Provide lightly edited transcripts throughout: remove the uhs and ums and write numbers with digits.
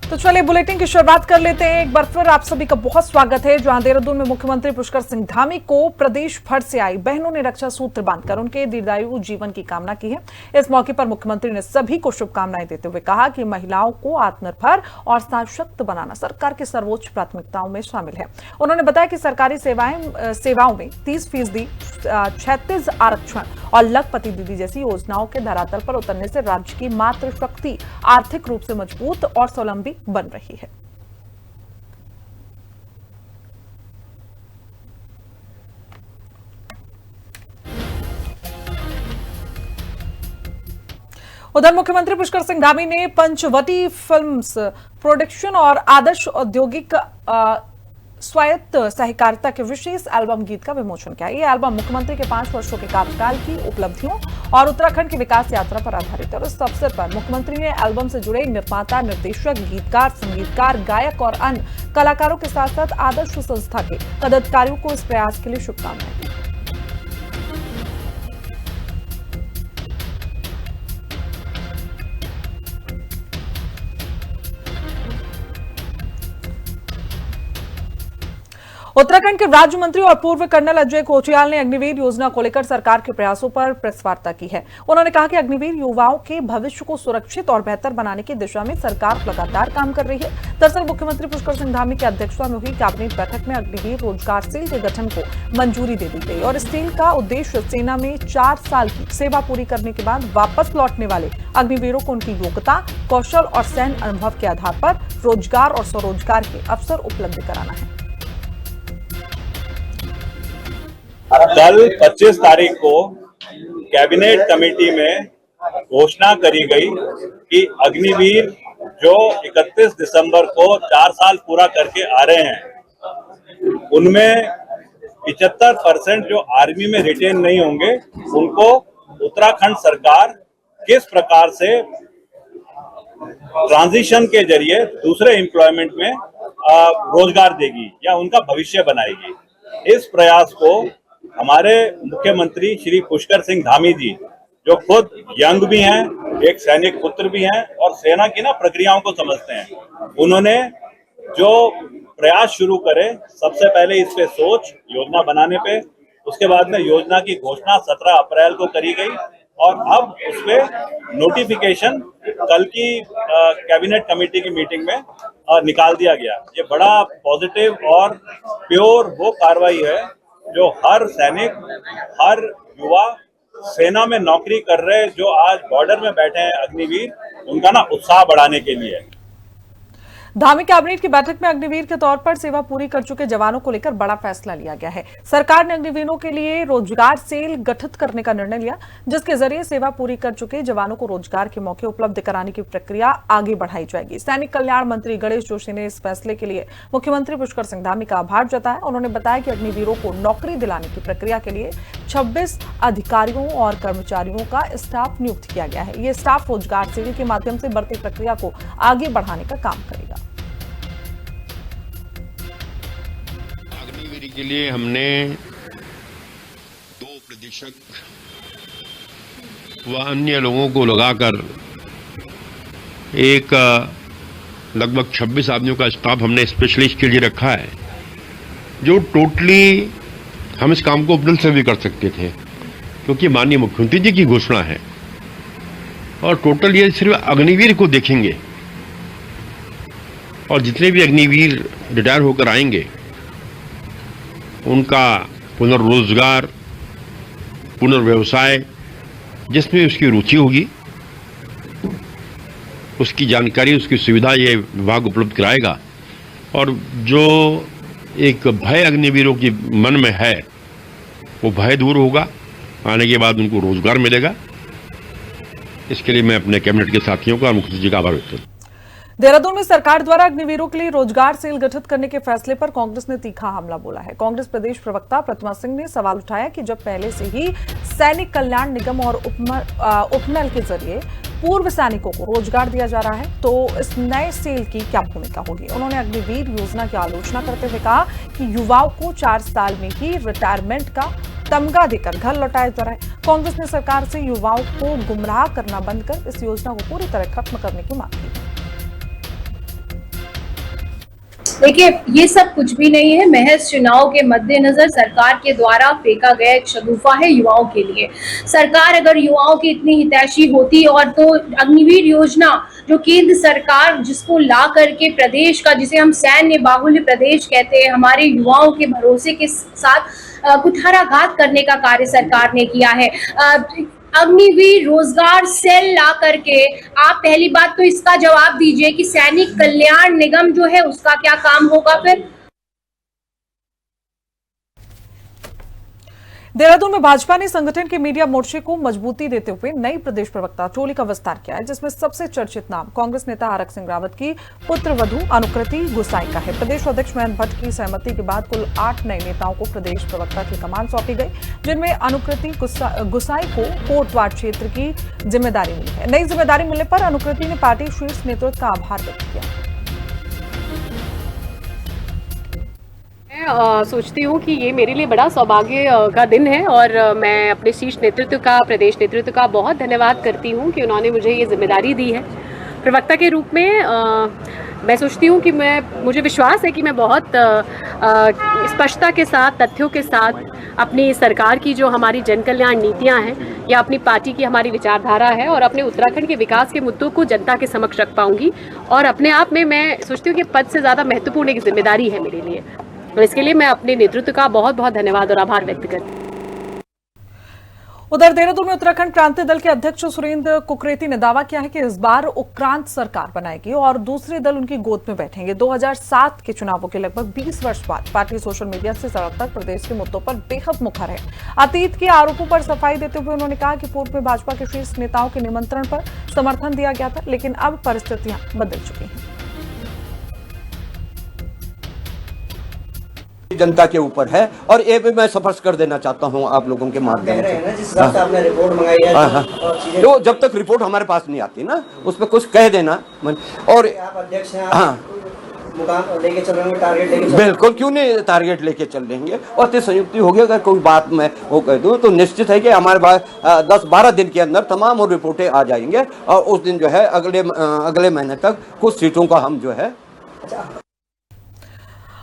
तो चलिए बुलेटिन की शुरुआत कर लेते हैं। एक बार फिर आप सभी का बहुत स्वागत है। जहां देहरादून में मुख्यमंत्री पुष्कर सिंह धामी को प्रदेश भर से आई बहनों ने रक्षा सूत्र बांधकर उनके दीर्घायु जीवन की कामना की है। इस मौके पर मुख्यमंत्री ने सभी को शुभकामनाएं देते हुए कहा कि महिलाओं को आत्मनिर्भर और सशक्त बनाना सरकार की सर्वोच्च प्राथमिकताओं में शामिल है। उन्होंने बताया कि सरकारी सेवाओं में 30%, 36 आरक्षण और लखपति दीदी जैसी योजनाओं के धरातल पर उतरने से राज्य की मातृशक्ति आर्थिक रूप से मजबूत और स्वावलंबी बन रही है। उधर मुख्यमंत्री पुष्कर सिंह धामी ने पंचवटी फिल्म्स प्रोडक्शन और आदर्श औद्योगिक स्वायत्त सहकारिता के विशेष एल्बम गीत का विमोचन किया। ये एल्बम मुख्यमंत्री के 5 वर्षों के कार्यकाल की उपलब्धियों और उत्तराखंड की विकास यात्रा पर आधारित है। और इस अवसर पर मुख्यमंत्री ने एल्बम से जुड़े निर्माता, निर्देशक, गीतकार, संगीतकार, गायक और अन्य कलाकारों के साथ साथ आदर्श संस्था के पदाधिकारियों को इस प्रयास के लिए शुभकामनाएं दी। उत्तराखंड के राज्य मंत्री और पूर्व कर्नल अजय कोटियाल ने अग्निवीर योजना को लेकर सरकार के प्रयासों पर प्रेस वार्ता की है। उन्होंने कहा कि अग्निवीर युवाओं के भविष्य को सुरक्षित और बेहतर बनाने की दिशा में सरकार लगातार काम कर रही है। दरअसल मुख्यमंत्री पुष्कर सिंह धामी की अध्यक्षता में हुई कैबिनेट बैठक में अग्निवीर रोजगार सेल के गठन को मंजूरी दे दी गई और इस सेल का उद्देश्य सेना में 4 साल की सेवा पूरी करने के बाद वापस लौटने वाले अग्निवीरों को उनकी योग्यता, कौशल और सैन्य अनुभव के आधार पर रोजगार और स्वरोजगार के अवसर उपलब्ध कराना है। कल 25 तारीख को कैबिनेट कमेटी में घोषणा करी गई कि अग्निवीर जो 31 दिसंबर को 4 साल पूरा करके आ रहे हैं, उनमें 75% जो आर्मी में रिटेन नहीं होंगे, उनको उत्तराखंड सरकार किस प्रकार से ट्रांजिशन के जरिए दूसरे एम्प्लॉयमेंट में रोजगार देगी या उनका भविष्य बनाएगी। इस प्रयास को हमारे मुख्यमंत्री श्री पुष्कर सिंह धामी जी, जो खुद यंग भी हैं, एक सैनिक पुत्र भी हैं और सेना की प्रक्रियाओं को समझते हैं, उन्होंने जो प्रयास शुरू करे, सबसे पहले इस पे सोच योजना बनाने पे, उसके बाद में योजना की घोषणा 17 अप्रैल को करी गई और अब उस पे नोटिफिकेशन कल की कैबिनेट कमेटी की मीटिंग में निकाल दिया गया। ये बड़ा पॉजिटिव और प्योर वो कार्रवाई है जो हर सैनिक, हर युवा सेना में नौकरी कर रहे जो आज बॉर्डर में बैठे हैं अग्निवीर, उनका उत्साह बढ़ाने के लिए। धामी कैबिनेट की बैठक में अग्निवीर के तौर पर सेवा पूरी कर चुके जवानों को लेकर बड़ा फैसला लिया गया है। सरकार ने अग्निवीरों के लिए रोजगार सेल गठित करने का निर्णय लिया, जिसके जरिए सेवा पूरी कर चुके जवानों को रोजगार के मौके उपलब्ध कराने की प्रक्रिया आगे बढ़ाई जाएगी। सैनिक कल्याण मंत्री गणेश जोशी ने इस फैसले के लिए मुख्यमंत्री पुष्कर सिंह धामी का आभार जताया। उन्होंने बताया कि अग्निवीरों को नौकरी दिलाने की प्रक्रिया के लिए 26 अधिकारियों और कर्मचारियों का स्टाफ नियुक्त किया गया है। ये स्टाफ रोजगार सेल के माध्यम से बढ़ती प्रक्रिया को आगे बढ़ाने का काम करेगा। के लिए हमने 2 प्रशिक्षक व अन्य लोगों को लगाकर एक लगभग 26 आदमियों का स्टाफ हमने स्पेशलिस्ट के लिए रखा है, जो टोटली हम इस काम को अप्रैल से भी कर सकते थे, क्योंकि माननीय मुख्यमंत्री जी की घोषणा है। और टोटल ये सिर्फ अग्निवीर को देखेंगे और जितने भी अग्निवीर रिटायर होकर आएंगे उनका पुनर्रोजगार, पुनर्व्यवसाय, जिसमें उसकी रुचि होगी, उसकी जानकारी, उसकी सुविधा ये विभाग उपलब्ध कराएगा। और जो एक भय अग्निवीरों की मन में है, वो भय दूर होगा, आने के बाद उनको रोजगार मिलेगा। इसके लिए मैं अपने कैबिनेट के साथियों का और मुख्यमंत्री जी का आभार व्यक्त करता हूं। देहरादून में सरकार द्वारा अग्निवीरों के लिए रोजगार सेल गठित करने के फैसले पर कांग्रेस ने तीखा हमला बोला है। कांग्रेस प्रदेश प्रवक्ता प्रतिमा सिंह ने सवाल उठाया कि जब पहले से ही सैनिक कल्याण निगम और उपनल के जरिए पूर्व सैनिकों को रोजगार दिया जा रहा है, तो इस नए सेल की क्या भूमिका होगी। उन्होंने अग्निवीर योजना की आलोचना करते हुए कहा कि युवाओं को 4 साल में ही रिटायरमेंट का तमगा देकर घर लौटाया जा रहा है। कांग्रेस ने सरकार से युवाओं को गुमराह करना बंद कर इस योजना को पूरी तरह खत्म करने की मांग की। देखिए, ये सब कुछ भी नहीं है, महज चुनाव के मद्देनजर सरकार के द्वारा फेंका गया एक शगुफा है युवाओं के लिए। सरकार अगर युवाओं की इतनी हितैषी होती और तो अग्निवीर योजना जो केंद्र सरकार जिसको ला करके प्रदेश का, जिसे हम सैन्य बाहुल्य प्रदेश कहते हैं, हमारे युवाओं के भरोसे के साथ कुठाराघात करने का कार्य सरकार ने किया है। अग्निवीर रोजगार सेल ला करके आप पहली बात तो इसका जवाब दीजिए कि सैनिक कल्याण निगम जो है उसका क्या काम होगा फिर। देहरादून में भाजपा ने संगठन के मीडिया मोर्चे को मजबूती देते हुए नई प्रदेश प्रवक्ता टोली का विस्तार किया है, जिसमें सबसे चर्चित नाम कांग्रेस नेता आरक सिंह रावत की पुत्रवधू अनुकृति गुसाई का है। प्रदेश अध्यक्ष मयंक भट्ट की सहमति के बाद कुल 8 नए नेताओं को प्रदेश प्रवक्ता की कमान सौंपी गई, जिनमें अनुकृति गुसाई को कोटवाड़ क्षेत्र की जिम्मेदारी मिली है। नई जिम्मेदारी मिलने पर अनुकृति ने पार्टी शीर्ष नेतृत्व का आभार व्यक्त किया। मैं सोचती हूँ कि ये मेरे लिए बड़ा सौभाग्य का दिन है और मैं अपने शीर्ष नेतृत्व का, प्रदेश नेतृत्व का बहुत धन्यवाद करती हूँ कि उन्होंने मुझे ये जिम्मेदारी दी है प्रवक्ता के रूप में। मैं सोचती हूँ कि मुझे विश्वास है कि मैं बहुत स्पष्टता के साथ, तथ्यों के साथ अपनी सरकार की जो हमारी जन कल्याण नीतियाँ हैं या अपनी पार्टी की हमारी विचारधारा है और अपने उत्तराखंड के विकास के मुद्दों को जनता के समक्ष रख पाऊंगी। और अपने आप में मैं सोचती हूँ कि पद से ज़्यादा महत्वपूर्ण एक जिम्मेदारी है मेरे लिए, और इसके लिए मैं अपने नेतृत्व का बहुत बहुत धन्यवाद और आभार व्यक्त करती हूँ। उधर देहरादून में उत्तराखंड क्रांति दल के अध्यक्ष सुरेंद्र कुकरेती ने दावा किया है कि इस बार उक्रांत सरकार बनाएगी और दूसरे दल उनकी गोद में बैठेंगे। 2007 के चुनावों के लगभग 20 वर्ष बाद पार्टी सोशल मीडिया से सड़क तक प्रदेश के मुद्दों पर बेहद मुखर है। अतीत के आरोपों पर सफाई देते हुए उन्होंने कहा कि पूर्व में भाजपा के शीर्ष नेताओं के निमंत्रण पर समर्थन दिया गया था, लेकिन अब परिस्थितियां बदल चुकी हैं। जनता के ऊपर है और ये भी मैं स्पष्ट कर देना चाहता हूं आप लोगों के माध्यम से। जिस हिसाब से आपने रिपोर्ट मंगाई है तो जब तक रिपोर्ट हमारे पास नहीं आती ना, उस पर कुछ कह देना। और आप अध्यक्ष हैं, मुकाम लेके चल रहे हैं, टारगेट लेके चल बिल्कुल, क्यों नहीं टारगेट लेके चल देंगे। और तो संयुक्ति होगी, अगर कोई बात मैं वो कह दूं तो निश्चित है कि हमारे पास 10-12 दिन के अंदर तमाम वो रिपोर्टें आ जाएंगे और उस दिन जो है अगले महीने तक कुछ सीटों का हम जो है।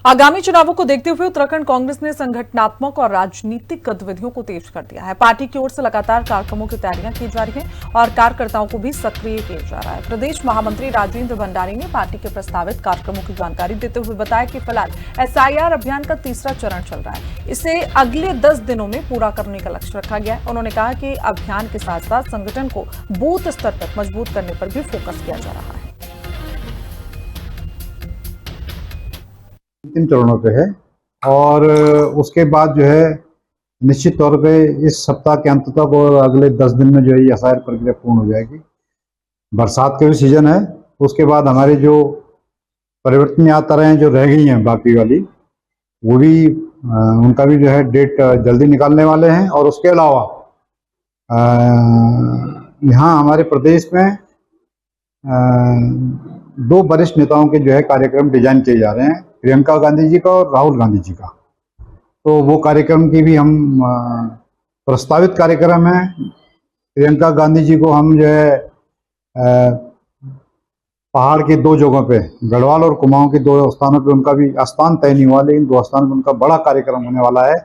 आगामी चुनावों को देखते हुए उत्तराखंड कांग्रेस ने संगठनात्मक और राजनीतिक गतिविधियों को तेज कर दिया है। पार्टी की ओर से लगातार कार्यक्रमों की तैयारियां की जा रही हैं और कार्यकर्ताओं को भी सक्रिय किया जा रहा है। प्रदेश महामंत्री राजेंद्र भंडारी ने पार्टी के प्रस्तावित कार्यक्रमों की जानकारी देते हुए बताया कि फिलहाल SIR अभियान का तीसरा चरण चल रहा है, इसे अगले 10 दिनों में पूरा करने का लक्ष्य रखा गया है। उन्होंने कहा कि अभियान के साथ साथ संगठन को बूथ स्तर तक मजबूत करने पर भी फोकस किया जा रहा है। 3 चरणों पे है और उसके बाद जो है निश्चित तौर पे इस सप्ताह के अंत तक और अगले 10 दिन में जो है SIR प्रक्रिया पूर्ण हो जाएगी। बरसात का भी सीजन है, उसके बाद हमारे जो परिवर्तन यात्राएं तरह जो रह गई हैं बाकी वाली, वो भी उनका भी जो है डेट जल्दी निकालने वाले हैं। और उसके अलावा यहाँ हमारे प्रदेश में 2 वरिष्ठ नेताओं के जो है कार्यक्रम डिजाइन किए जा रहे हैं, प्रियंका गांधी जी का और राहुल गांधी जी का। तो वो कार्यक्रम की भी हम प्रस्तावित कार्यक्रम है। प्रियंका गांधी जी को हम जो है पहाड़ के 2 जगहों पे, गढ़वाल और कुमाऊं के 2 स्थानों पे उनका भी स्थान तय नहीं हुआ, लेकिन 2 स्थानों पे उनका बड़ा कार्यक्रम होने वाला है।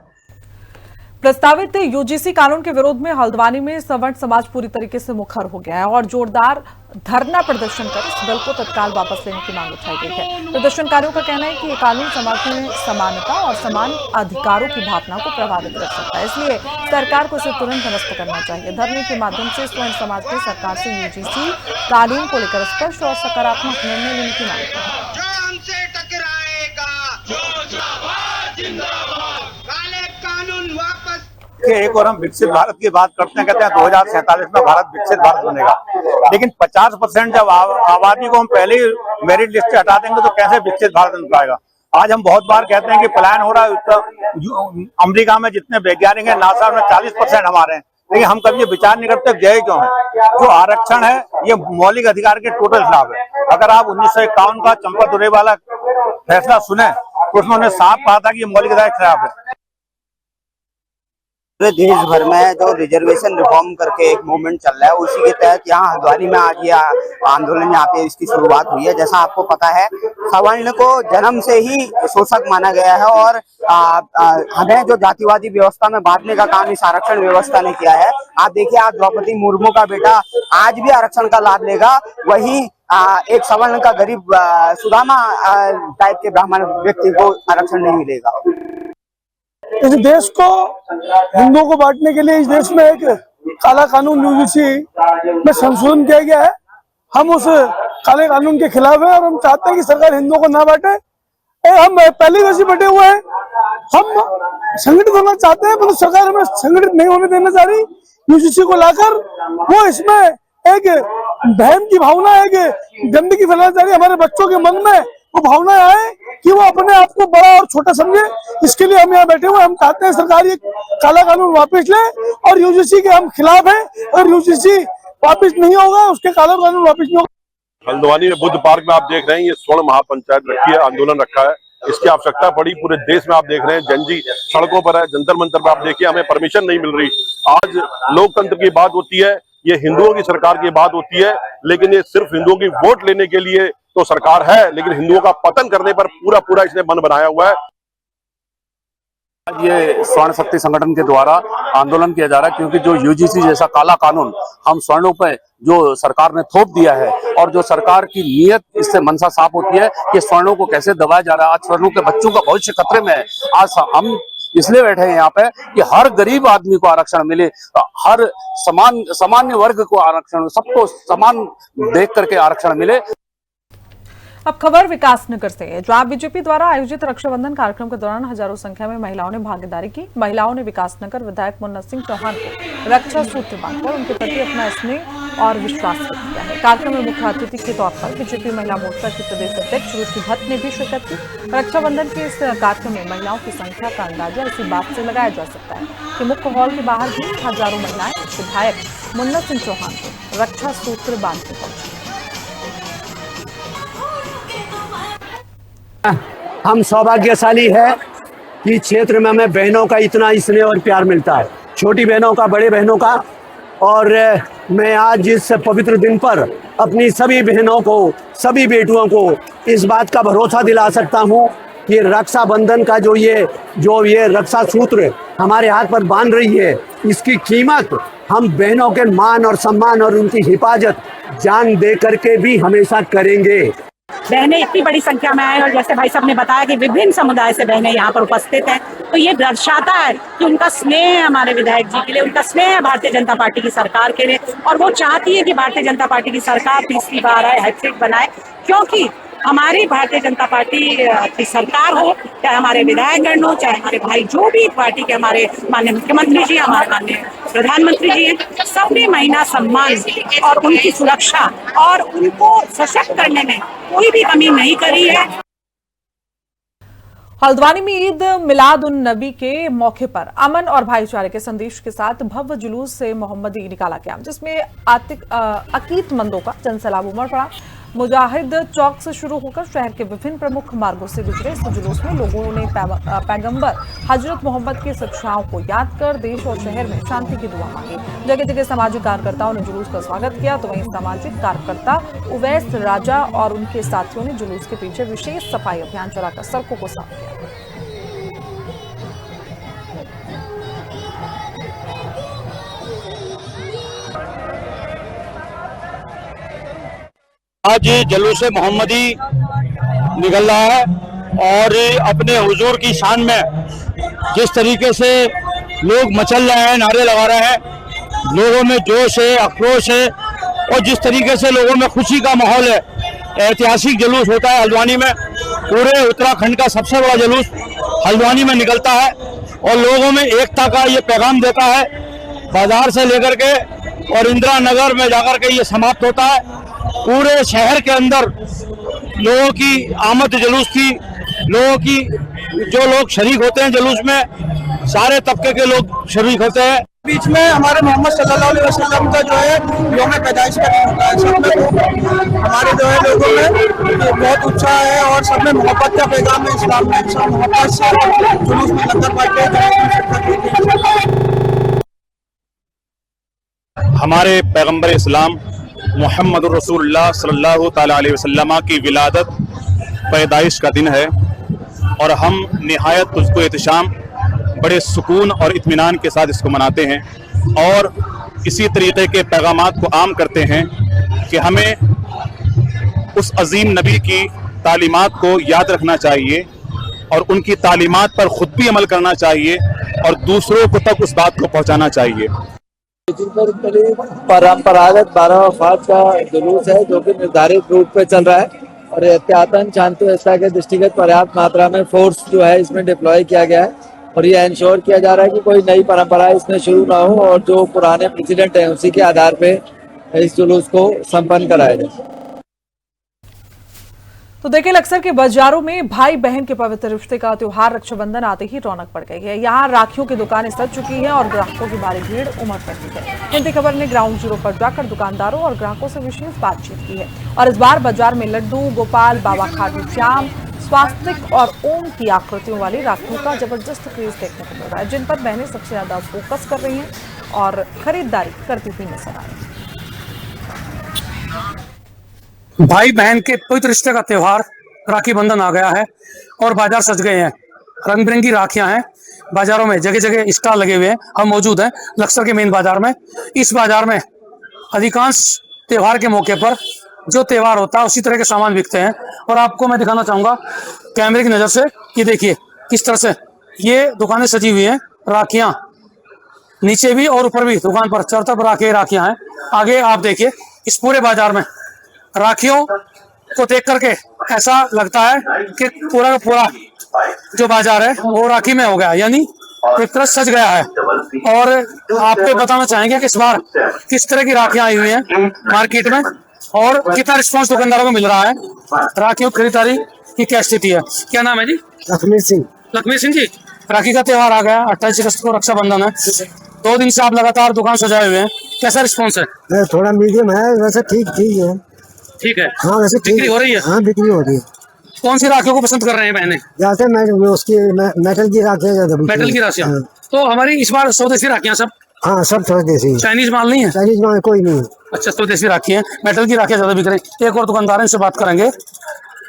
प्रस्तावित UGC कानून के विरोध में हल्द्वानी में सवर्ण समाज पूरी तरीके से मुखर हो गया है और जोरदार धरना प्रदर्शन कर इस बिल को तत्काल वापस लेने की मांग उठाई गई है। प्रदर्शनकारियों का कहना है कि ये कानून समाज में समानता और समान अधिकारों की भावना को प्रभावित कर सकता है, इसलिए सरकार को इसे तुरंत निरस्त करना चाहिए। धरने के माध्यम से स्वर्ण समाज ने सरकार से UGC कानून को लेकर स्पष्ट और सकारात्मक निर्णय लेने की मांग की है। एक और हम विकसित भारत की बात करते हैं, कहते हैं 2047 में भारत विकसित भारत बनेगा, लेकिन 50% जब आबादी को हम पहले ही मेरिट लिस्ट से हटा देंगे तो कैसे विकसित भारत बन पाएगा। आज हम बहुत बार कहते हैं कि प्लान हो रहा है, अमेरिका में जितने वैज्ञानिक हैं, नासा में 40% हमारे हैं, लेकिन हम कभी ये विचार नहीं करते व्यय क्यों है। जो आरक्षण है ये मौलिक अधिकार के टोटल खिलाफ है। अगर आप 1951 का चंपा दुरे वाला फैसला सुने तो उसमें उन्होंने साफ कहा था कि ये मौलिक अधिकार के खिलाफ है। पूरे देश भर में जो रिजर्वेशन रिफॉर्म करके एक मूवमेंट चल रहा है, उसी के तहत यहाँ हल्द्वानी में आज ये आंदोलन यहाँ पे इसकी शुरुआत हुई है। जैसा आपको पता है, सवर्ण को जन्म से ही शोषक माना गया है और हमें जो जातिवादी व्यवस्था में बांटने का काम इस आरक्षण व्यवस्था ने किया है। आप देखिए, आज द्रौपदी मुर्मू का बेटा आज भी आरक्षण का लाभ लेगा, वही एक सवर्ण का गरीब सुदामा टाइप के ब्राह्मण व्यक्ति को आरक्षण नहीं मिलेगा। इस देश को हिंदुओं को बांटने के लिए इस देश में एक काला कानून यूजीसी में संशोधन किया गया है। हम उस काले कानून के खिलाफ है और हम चाहते हैं कि सरकार हिंदुओं को ना बांटे। हम पहले वैसे बटे हुए हैं, हम संगठित होना चाहते हैं, परंतु सरकार हमें संगठित नहीं होने देना चाह रही। यूजीसी को लाकर वो इसमें एक बहम की भावना, एक गंदगी फैलाना चाह रही है। हमारे बच्चों के मन में वो भावना आए कि वो अपने आप को बड़ा और छोटा समझे। इसके लिए हम यहाँ बैठे हुए। हम चाहते हैं सरकार ये काला कानून वापस ले और यूजीसी के हम खिलाफ हैं। और यूजीसी वापस नहीं होगा, उसके काला कानून वापस नहीं होगा। हल्द्वानी में बुद्ध पार्क में आप देख रहे हैं, ये स्वर्ण महापंचायत रखी है, आंदोलन रखा है। इसकी आवश्यकता पड़ी पूरे देश में। आप देख रहे हैं जनजी सड़कों पर है, जंतर मंतर पर आप देखिए, हमें परमिशन नहीं मिल रही। आज लोकतंत्र की बात होती है, ये हिंदुओं की सरकार की बात होती है, लेकिन ये सिर्फ हिंदुओं की वोट लेने के लिए तो सरकार है, लेकिन हिंदुओं का पतन करने पर पूरा इसने मन बनाया हुआ है। आज ये स्वर्ण शक्ति संगठन के द्वारा आंदोलन किया जा रहा है, क्योंकि जो यूजीसी जैसा काला कानून हम स्वर्णों पे जो सरकार ने थोप दिया है और जो सरकार की नीयत, इससे मंशा साफ होती है कि स्वर्णों को कैसे दबाया जा रहा है। आज स्वर्णों के बच्चों का भविष्य खतरे में है। आज हम इसलिए बैठे हैं यहाँ पे कि हर गरीब आदमी को आरक्षण मिले, हर सामान्य वर्ग को आरक्षण, सबको समान देख करके आरक्षण मिले। अब खबर विकासनगर से है, जहां बीजेपी द्वारा आयोजित रक्षाबंधन कार्यक्रम के दौरान हजारों संख्या में महिलाओं ने भागीदारी की। महिलाओं ने विकासनगर विधायक मुन्ना सिंह चौहान को रक्षा सूत्र बांधकर उनके प्रति अपना स्नेह और विश्वास व्यक्त किया है। कार्यक्रम में मुख्य अतिथि के तौर पर बीजेपी महिला मोर्चा की प्रदेश अध्यक्ष रुचि भट्ट ने भी शिरकत की। रक्षाबंधन के इस कार्यक्रम में महिलाओं की संख्या का अंदाजा इसी बात से लगाया जा सकता है कि मुख्य हॉल के बाहर भी हजारों महिलाएं विधायक मुन्ना सिंह चौहान को रक्षा सूत्र बांधकर पहुंची। हम सौभाग्यशाली है कि क्षेत्र में हमें बहनों का इतना स्नेह और प्यार मिलता है, छोटी बहनों का, बड़े बहनों का। और मैं आज इस पवित्र दिन पर अपनी सभी बहनों को, सभी बेटियों को इस बात का भरोसा दिला सकता हूँ कि रक्षाबंधन का जो ये रक्षा सूत्र हमारे हाथ पर बांध रही है, इसकी कीमत हम बहनों के मान और सम्मान और उनकी हिफाजत जान दे करके भी हमेशा करेंगे। बहनें इतनी बड़ी संख्या में आए और जैसे भाई साहब ने बताया कि विभिन्न समुदाय से बहनें यहाँ पर उपस्थित हैं, तो ये दर्शाता है कि उनका स्नेह है हमारे विधायक जी के लिए, उनका स्नेह है भारतीय जनता पार्टी की सरकार के लिए। और वो चाहती है कि भारतीय जनता पार्टी की सरकार तीसरी बार आए, हैट्रिक बनाए, क्योंकि हमारी भारतीय जनता पार्टी की सरकार हो, चाहे हमारे विधायकगण हो, चाहे हमारे भाई जो भी पार्टी के, हमारे माननीय मुख्यमंत्री जी, हमारे माननीय प्रधानमंत्री जी हैं, सबने महिला सम्मान और उनकी सुरक्षा और उनको सशक्त करने में कोई भी कमी नहीं करी है। हल्द्वानी में ईद मिलाद उन नबी के मौके पर अमन और भाईचारे के संदेश के साथ भव्य जुलूस से मोहम्मदी निकाला गया, जिसमें अकीदमंदों का जनसैलाब उमड़ पड़ा। मुजाहिद चौक से शुरू होकर शहर के विभिन्न प्रमुख मार्गों से गुजरे इस जुलूस में लोगों ने पैगंबर हजरत मोहम्मद की शिक्षाओं को याद कर देश और शहर में शांति की दुआ मांगी। जगह जगह सामाजिक कार्यकर्ताओं ने जुलूस का स्वागत किया, तो वहीं सामाजिक कार्यकर्ता उवैस राजा और उनके साथियों ने जुलूस के पीछे विशेष सफाई अभियान चलाकर सड़कों को साफ किया। आज जुलूस मोहम्मदी निकल रहा है और अपने हुजूर की शान में जिस तरीके से लोग मचल रहे हैं, नारे लगा रहे हैं, लोगों में जोश है, आक्रोश है और जिस तरीके से लोगों में खुशी का माहौल है। ऐतिहासिक जुलूस होता है हल्द्वानी में, पूरे उत्तराखंड का सबसे बड़ा जुलूस हल्द्वानी में निकलता है और लोगों में एकता का ये पैगाम देता है। बाजार से लेकर के और इंदिरा नगर में जाकर के ये समाप्त होता है। पूरे शहर के अंदर लोगों की आमद जुलूस थी, लोगों की जो लोग शरीक होते हैं जुलूस में, सारे तबके के लोग शरीक होते हैं। बीच में हमारे मोहम्मद सल्लल्लाहु अलैहि वसल्लम का जो है यौम पैदाइश का दिन होता है। सब में हमारे जो है लोगों में बहुत उत्साह है और सब में मोहब्बत का पैगाम है। इस्लाम में इंसान मोहब्बत से जुलूस में लंगर बांटे। हमारे पैगंबर इस्लाम मोहम्मद रसूलुल्लाह सल्लल्लाहु ताला अलैहि वसल्लम की विलादत पैदाइश का दिन है और हम निहायत उसको एहतशाम बड़े सुकून और इत्मीनान के साथ इसको मनाते हैं और इसी तरीके के पैगामात को आम करते हैं कि हमें उस अजीम नबी की तालीमात को याद रखना चाहिए और उनकी तालीमात पर खुद भी अमल करना चाहिए और दूसरों को तक उस बात को पहुंचाना चाहिए। परंपरागत 12 वफात का जुलूस है जो कि निर्धारित रूप पे चल रहा है और एहतियातन शांति व्यवस्था के दृष्टिगत पर्याप्त मात्रा में फोर्स जो है इसमें डिप्लॉय किया गया है और ये इंश्योर किया जा रहा है कि कोई नई परंपरा इसमें शुरू ना हो और जो पुराने प्रेसिडेंट हैं उसी के आधार पे इस जुलूस को संपन्न कराया जाए। तो देखिए, लक्सर के बाजारों में भाई बहन के पवित्र रिश्ते का त्योहार रक्षाबंधन आते ही रौनक बढ़ गई है। यहाँ राखियों की दुकानें सज चुकी हैं और ग्राहकों की भारी भीड़ उमड़ रही है। हिंदी खबर ने ग्राउंड जीरो पर जाकर दुकानदारों और ग्राहकों से विशेष बातचीत की है और इस बार बाजार में लड्डू, गोपाल, बाबा खाटू श्याम, स्वास्तिक और ओम की आकृतियों वाली राखियों का जबरदस्त क्रेज देखने को मिल रहा है, जिन पर बहनें सबसे ज्यादा फोकस कर रही हैं और खरीदारी करती हुई नजर आ रही है। भाई बहन के पवित्र रिश्ते का त्योहार राखी बंधन आ गया है और बाजार सज गए हैं। रंग बिरंगी राखियां हैं, बाजारों में जगह जगह स्टॉल लगे हुए हैं। हम मौजूद हैं लक्सर के मेन बाजार में। इस बाजार में अधिकांश त्योहार के मौके पर जो त्योहार होता है उसी तरह के सामान बिकते हैं और आपको मैं दिखाना चाहूंगा कैमरे की नजर से कि देखिए किस तरह से ये दुकानें सजी हुई हैं। राखियां नीचे भी और ऊपर भी दुकान पर चारों तरफ राखियां हैं। आगे आप देखिए इस पूरे बाजार में राखियों को देख करके ऐसा लगता है कि पूरा का पूरा जो बाजार है वो राखी में हो गया, यानी एक तरह सज गया है। और आपको बताना चाहेंगे कि इस बार किस तरह की राखियां आई हुई हैं मार्केट में और कितना रिस्पांस दुकानदारों को मिल रहा है। राखियों की खरीदारी की क्या स्थिति है? क्या नाम है जी? लक्ष्मी सिंह। लक्ष्मी सिंह जी, राखी का त्योहार आ गया, 28 अगस्त को रक्षाबंधन है। 2 दिन से आप लगातार दुकान सजाए हुए हैं, कैसा रिस्पॉन्स है? थोड़ा मीडियम है, वैसे ठीक है। ठीक है। हाँ, वैसे बिक्री हो रही है? हाँ, बिक्री हो रही है। कौन सी राखियों को पसंद कर रहे हैं बहनें? जैसे मेटल की राखियाँ ज्यादा। मेटल की राखियाँ। तो हमारी इस बार स्वदेशी राखियाँ सब? हाँ, सब स्वदेशी। चाइनीज माल नहीं है? चाइनीज माल कोई नहीं है। अच्छा, स्वदेशी राखी है, मेटल की राखियाँ ज्यादा बिक रही है। एक और दुकानदार से बात करेंगे।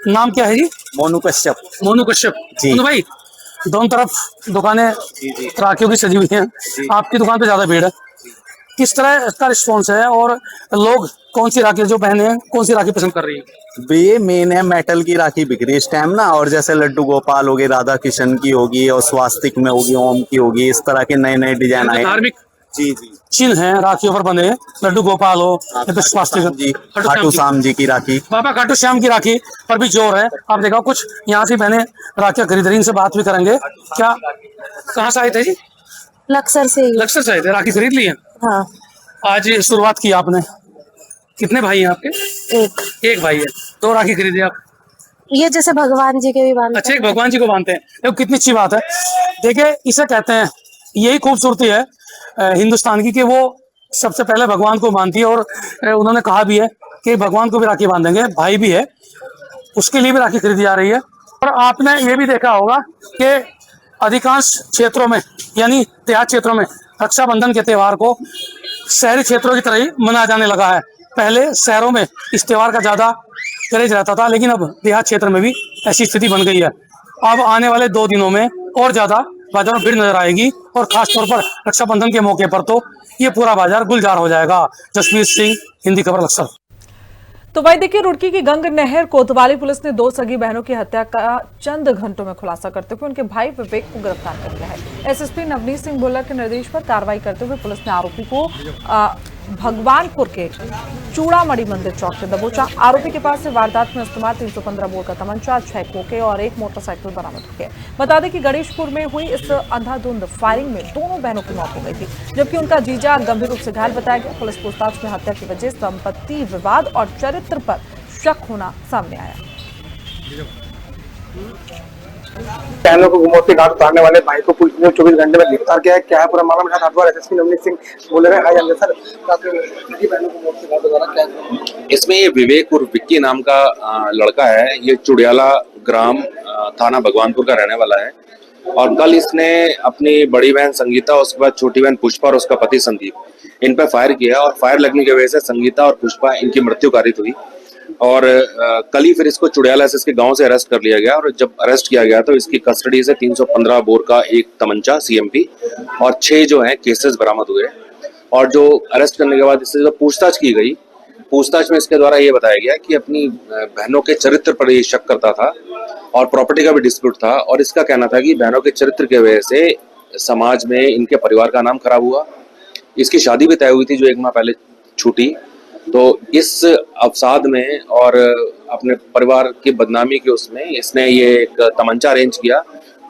नाम क्या है जी? मोनू कश्यप। मोनू कश्यप जी। मोनू भाई, दोनों तरफ दुकानें राखियों की सजी हुई हैं, आपकी दुकान पे ज्यादा भीड़ है, किस तरह का रिस्पॉन्स है और लोग कौन सी राखी, जो बहनें हैं कौन सी राखी पसंद कर रही है? ये मेन है, मेटल की राखी बिक रही है इस टाइम ना। और जैसे लड्डू गोपाल होगी, राधा कृष्ण की होगी और स्वास्तिक में होगी, ओम की होगी, इस तरह के नए नए डिजाइन आए। धार्मिक जी चिन्ह है राखियों पर बने, लड्डू गोपाल हो या तो स्वास्तिक जी, खाटू श्याम जी की राखी, बाबा खाटू श्याम की राखी पर भी जोर है। आप देखो कुछ यहाँ से बहने राखियां खरीद रही, इनसे बात भी करेंगे। क्या, कहाँ से आए थे जी? लक्सर से। लक्सर से आए थे, राखी खरीद ली है? हाँ। आज शुरुआत की आपने। कितने भाई हैं आपके? एक भाई है। 2 राखी खरीदी आप? ये जैसे भगवान जी के भी बांधते हैं। अच्छा, एक भगवान जी को बांधते हैं। देखो कितनी अच्छी बात है। देखिए, इसे कहते हैं, यही खूबसूरती है हिंदुस्तान की कि वो सबसे पहले भगवान को मानती है और उन्होंने कहा भी है कि भगवान को भी राखी बांधेंगे। भाई भी है, उसके लिए भी राखी खरीदी जा रही है। और आपने ये भी देखा होगा कि अधिकांश क्षेत्रों में, यानी देहात क्षेत्रों में, रक्षाबंधन के त्योहार को शहरी क्षेत्रों की तरह ही मनाया जाने लगा है। पहले शहरों में इस त्योहार का ज्यादा क्रेज रहता था, लेकिन अब देहात क्षेत्र में भी ऐसी स्थिति बन गई है। अब आने वाले 2 दिनों में और ज्यादा बाजार में भीड़ नजर आएगी और खासतौर पर रक्षाबंधन के मौके पर तो ये पूरा बाजार गुलजार हो जाएगा। जसवीर सिंह, हिंदी खबर, लक्सर। तो वही देखिए, रुड़की की गंग नहर कोतवाली पुलिस ने 2 सगी बहनों की हत्या का चंद घंटों में खुलासा करते हुए उनके भाई विवेक को गिरफ्तार कर लिया है। एसएसपी नवनीत सिंह भुल्लर के निर्देश पर कार्रवाई करते हुए पुलिस ने आरोपी को भगवानपुर के चूड़ामणि मंदिर चौक से दबोचा। आरोपी के पास से वारदात में इस्तेमाल 315 बोर का तमंचा, 6 खोखे और 1 मोटरसाइकिल बरामद हो गया। बता दें कि गणेशपुर में हुई इस अंधाधुंध फायरिंग में दोनों बहनों की मौत हो गई थी, जबकि उनका जीजा गंभीर रूप से घायल बताया गया। पुलिस पूछताछ में हत्या की वजह संपत्ति विवाद और चरित्र पर शक होना सामने आया। बहनों को गुमोती घाट उतारने वाले भाई को पुलिस ने 24 घंटे में गिरफ्तार किया है। क्या है पूरा मामला? मेरे साथ एसएसपी नवनीत सिंह बोले रहे हैं। सर, बहनों को गुमोती घाट उतारा क्या है? इसमें ये विवेक और विक्की नाम का लड़का है। ये चुड़ियाला ग्राम थाना भगवानपुर का रहने वाला है और कल इसने अपनी बड़ी बहन संगीता, उसके बाद छोटी बहन पुष्पा और उसका पति संदीप, इन पर फायर किया और फायर लगने की वजह से संगीता और पुष्पा इनकी मृत्यु कारित हुई। और कल ही फिर इसको चुड़ैल के गांव से अरेस्ट कर लिया गया और जब अरेस्ट किया गया तो इसकी कस्टडी से 315 बोर का एक तमंचा CMP और 6 जो हैं केसेस बरामद हुए। और जो अरेस्ट करने के बाद इससे जो पूछताछ की गई, पूछताछ में इसके द्वारा ये बताया गया कि अपनी बहनों के चरित्र पर ये शक करता था और प्रॉपर्टी का भी डिस्प्यूट था और इसका कहना था कि बहनों के चरित्र की वजह से समाज में इनके परिवार का नाम खराब हुआ। इसकी शादी भी तय हुई थी जो 1 माह पहले छूटी। तो इस अवसाद में और अपने परिवार की बदनामी के उसमें इसने ये एक तमंचा अरेंज किया।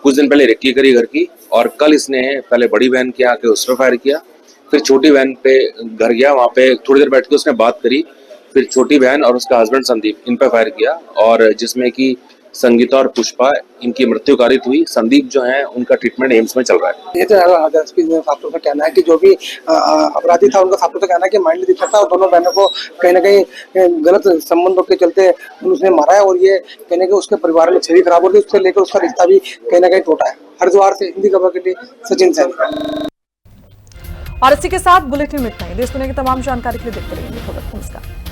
कुछ दिन पहले रेकी करी घर की और कल इसने पहले बड़ी बहन के आके उस पर फायर किया, फिर छोटी बहन पे घर गया, वहाँ पे थोड़ी देर बैठ के उसने बात करी, फिर छोटी बहन और उसका हस्बैंड संदीप इन पे फायर किया और जिसमें कि संगीता और पुष्पा इनकी मृत्यु कारित हुई। संदीप जो है उनका ट्रीटमेंट एम्स में चल रहा है। ये तो छात्रों का कहना है कि जो भी अपराधी था उनका छात्रों का कहना है कि माइंड डिफेक्ट था और दोनों बहनों को कहीं ना कहीं गलत संबंधों के चलते उसने मारा है और ये कहने के उसके परिवार में छवि खराब हो गई, उससे लेकर उसका रिश्ता भी कहीं ना कहीं टूटा है। हरिद्वार से हिंदी खबर के लिए सचिन सैनी। और इसी के साथ बुलेटिन में इतना ही। देश दुनिया की तमाम जानकारी के लिए देखते रहिए खबर। नमस्कार।